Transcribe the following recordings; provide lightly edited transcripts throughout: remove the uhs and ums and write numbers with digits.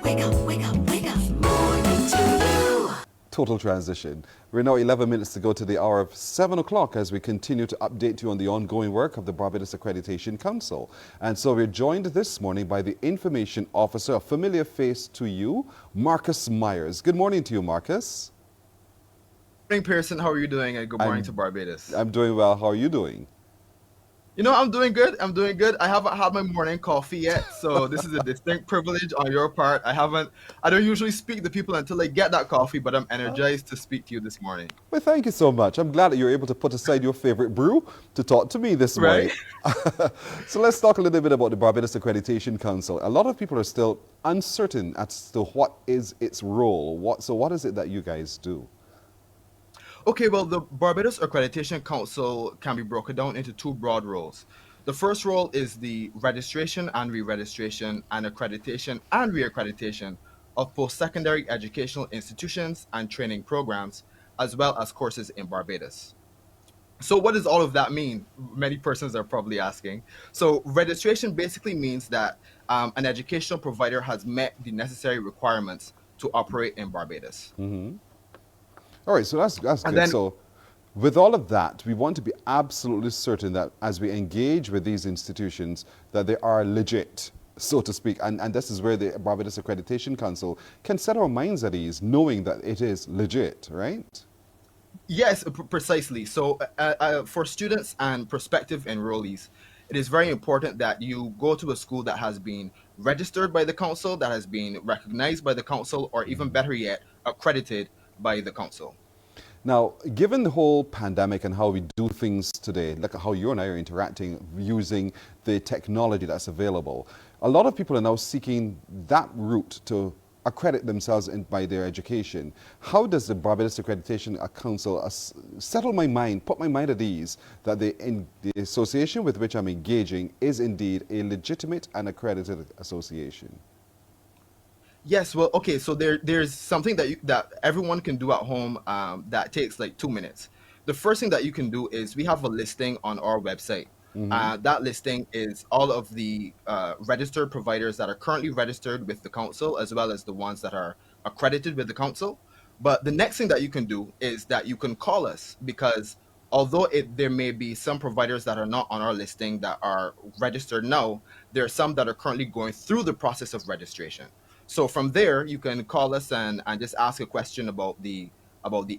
wake up, wake up, wake up. Morning to you. Total transition. We're now 11 minutes to go to the hour of 7 o'clock as we continue to update you on the ongoing work of the Barbados Accreditation Council. And so we're joined this morning by the Information Officer, a familiar face to you, Marcus Myers. Good morning to you, Marcus. Good morning, Pearson. How are you doing? And good morning to Barbados. I'm doing well. How are you doing? You know, I'm doing good. I'm doing good. I haven't had my morning coffee yet, so this is a distinct privilege on your part. I don't usually speak to people until I get that coffee, but I'm energized to speak to you this morning. Well, thank you so much. I'm glad that you're able to put aside your favorite brew to talk to me this morning. Right? So let's talk a little bit about the Barbados Accreditation Council. A lot of people are still uncertain as to what is its role. So what is it that you guys do? Okay, well, the Barbados Accreditation Council can be broken down into two broad roles. The first role is the registration and re-registration and accreditation and re-accreditation of post-secondary educational institutions and training programs, as well as courses in Barbados. So what does all of that mean? Many persons are probably asking. So registration basically means that an educational provider has met the necessary requirements to operate in Barbados. All right, so that's good. Then, So with all of that, we want to be absolutely certain that as we engage with these institutions, that they are legit, so to speak. And this is where the Barbados Accreditation Council can set our minds at ease, knowing that it is legit, right? yes, precisely. So for students and prospective enrollees, it is very important that you go to a school that has been registered by the council, that has been recognized by the council, or even better yet, accredited by the council. Now, given the whole pandemic and how we do things today, look at how you and I are interacting using the technology that's available, a lot of people are now seeking that route to accredit themselves by their education. How does the Barbados Accreditation Council settle my mind, put my mind at ease that the association with which I'm engaging is indeed a legitimate and accredited association? Yes, well, okay, so there's something that everyone can do at home that takes like 2 minutes. The first thing that you can do is we have a listing on our website. That listing is all of the registered providers that are currently registered with the council, as well as the ones that are accredited with the council. But the next thing that you can do is that you can call us, because although there may be some providers that are not on our listing that are registered now, there are some that are currently going through the process of registration. So from there, you can call us and just ask a question about the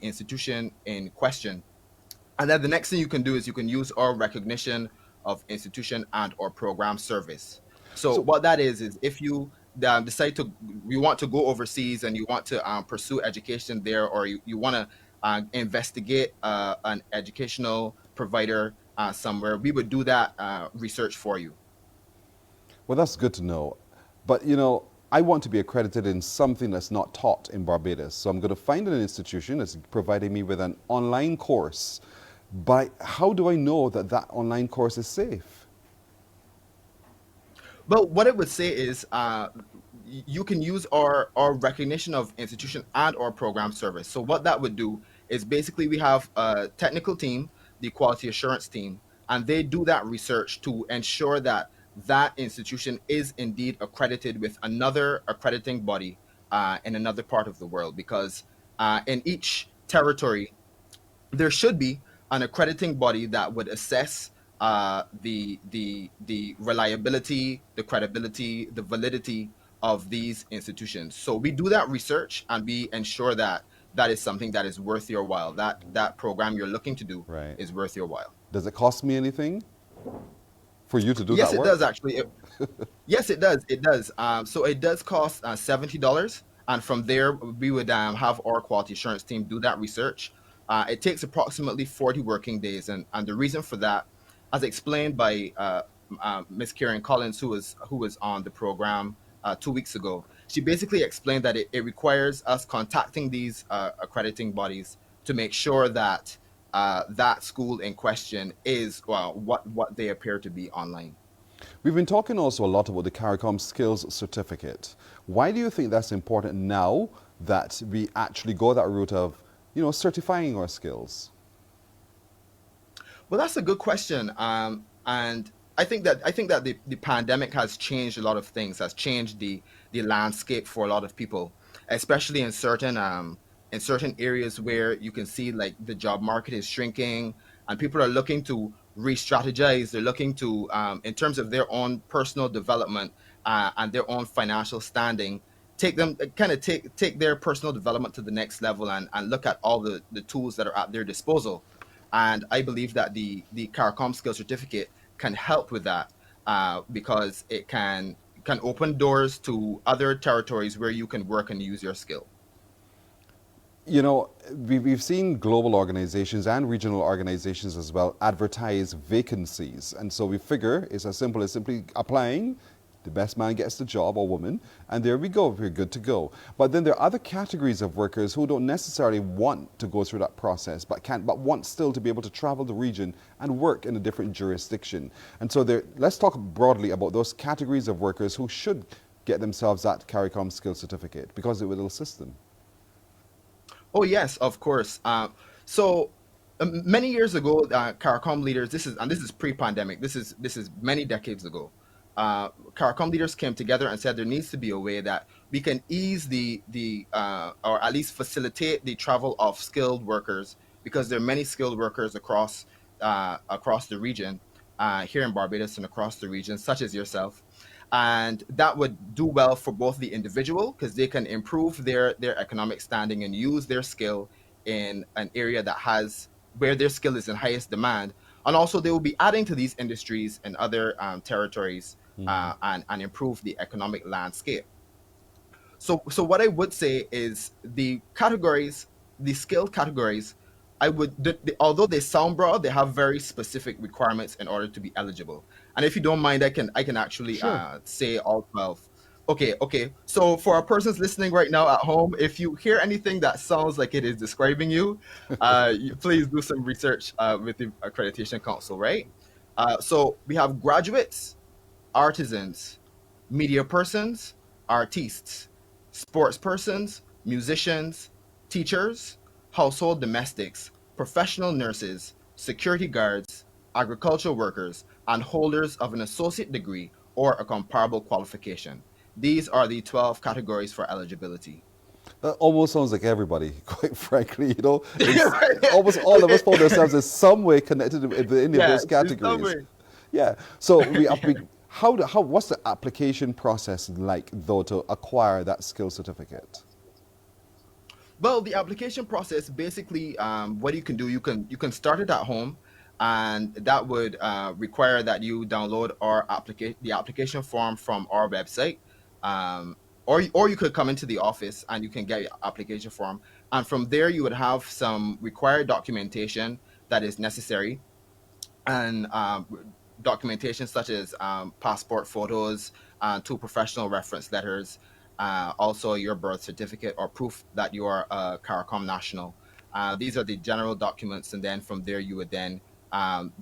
institution in question. And then the next thing you can do is you can use our recognition of institution and or program service. So So, what that is if you decide you want to go overseas and you want to pursue education there, or you want to investigate an educational provider somewhere, we would do that research for you. well, that's good to know. But, you know, I want to be accredited in something that's not taught in Barbados. So I'm going to find an institution that's providing me with an online course. But how do I know that that online course is safe? Well, what I would say is you can use our recognition of institution and our program service. So what that would do is basically we have a technical team, the quality assurance team, and they do that research to ensure that that institution is indeed accredited with another accrediting body in another part of the world. Because in each territory, there should be an accrediting body that would assess the reliability, the credibility, the validity of these institutions. So we do that research and we ensure that that is something that is worth your while. That program you're looking to do Right. is worth your while. Does it cost me anything for you to do Yes, that it work? does actually. Yes, it does. It does. So it does cost $70, and from there we would have our quality assurance team do that research. It takes approximately 40 working days, and the reason for that, as explained by Miss Karen Collins, who was on the program 2 weeks ago, she basically explained that it requires us contacting these accrediting bodies to make sure that that school in question is what they appear to be online. We've been talking also a lot about the CARICOM Skills Certificate. Why do you think that's important now that we actually go that route of, you know, certifying our skills? Well, that's a good question. And I think that the pandemic has changed a lot of things, has changed the landscape for a lot of people, especially in certain areas where you can see like the job market is shrinking and people are looking to re-strategize. They're looking to in terms of their own personal development and their own financial standing, take them kind of take their personal development to the next level and look at all the tools that are at their disposal. And I believe that the CARICOM Skills Certificate can help with that, because it can open doors to other territories where you can work and use your skill. You know, we've seen global organizations and regional organizations as well advertise vacancies. And so we figure it's as simple as simply applying. The best man gets the job or woman, and there we go, we're good to go. But then there are other categories of workers who don't necessarily want to go through that process, but want still to be able to travel the region and work in a different jurisdiction. And so let's talk broadly about those categories of workers who should get themselves that CARICOM Skills Certificate because it will assist them. Oh yes, of course. Many years ago, CARICOM leaders. This is pre-pandemic. This is many decades ago. CARICOM leaders came together and said there needs to be a way that we can ease or at least facilitate the travel of skilled workers, because there are many skilled workers across the region, here in Barbados and across the region, such as yourself. And that would do well for both the individual, because they can improve their economic standing and use their skill in an area where their skill is in highest demand. And also they will be adding to these industries and other territories, and improve the economic landscape. So what I would say is the skill categories, although they sound broad, they have very specific requirements in order to be eligible. And if you don't mind, I can actually Sure. say all 12. Okay. So for our persons listening right now at home, if you hear anything that sounds like it is describing you, please do some research with the Accreditation Council, right? So we have graduates, artisans, media persons, artistes, sports persons, musicians, teachers, household domestics, professional nurses, security guards, agricultural workers, and holders of an associate degree or a comparable qualification. These are the 12 categories for eligibility. That almost sounds like everybody, quite frankly. You know, almost all of us found ourselves in some way connected with any of Yeah, those in some categories. way. Yeah. So what's the application process like though to acquire that skill certificate? Well, the application process basically, what you can do, you can start it at home, and that would require that you download the application form from our website, um, or you could come into the office and you can get your application form, and from there you would have some required documentation that is necessary, and documentation such as passport photos, two professional reference letters, also your birth certificate or proof that you are a CARICOM national. These are the general documents, and then from there you would then and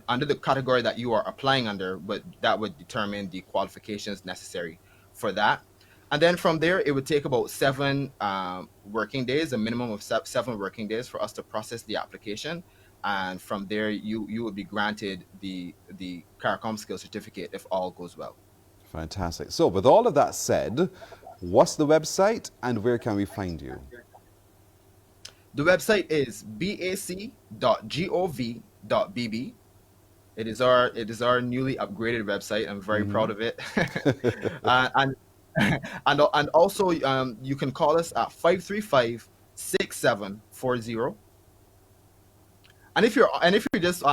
under the category that you are applying under, but that would determine the qualifications necessary for that. And then from there, it would take about 7 working days, a minimum of 7 working days, for us to process the application. And from there, you would be granted the CARICOM Skills Certificate if all goes well. Fantastic. So with all of that said, what's the website and where can we find you? The website is bac.gov.bb. It is our newly upgraded website. I'm very proud of it. And and also you can call us at 535-6740. And if you're just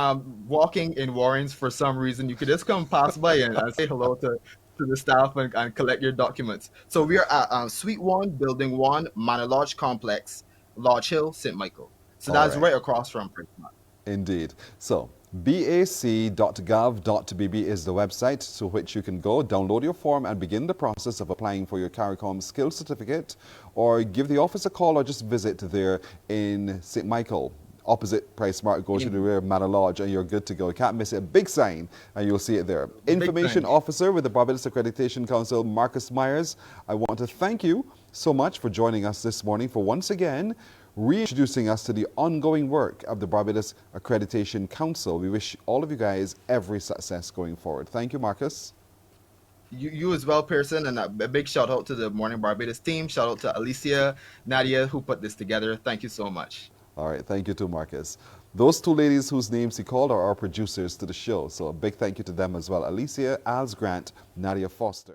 walking in Warrens for some reason, you could just come pass by and say hello to the staff and collect your documents. So we are at Suite 1, Building 1, Manor Lodge Complex, Lodge Hill, St. Michael. So All that's right. right across from Prince Mark. Indeed. So bac.gov.bb is the website to which you can go, download your form and begin the process of applying for your CARICOM Skills Certificate, or give the office a call or just visit there in St. Michael. Opposite Price Smart, go to the rear of Manor Lodge and you're good to go. You can't miss it. A big sign and you'll see it there. Information sign. Officer with the Barbados Accreditation Council, Marcus Myers. I want to thank you so much for joining us this morning for once again reintroducing us to the ongoing work of the Barbados Accreditation Council. We wish all of you guys every success going forward. Thank you, Marcus. You as well, Pearson, and a big shout out to the Morning Barbados team. Shout out to Alicia, Nadia, who put this together. Thank you so much. All right, thank you too, Marcus. Those two ladies whose names he called are our producers to the show, so a big thank you to them as well. Alicia, Als Grant, Nadia Foster.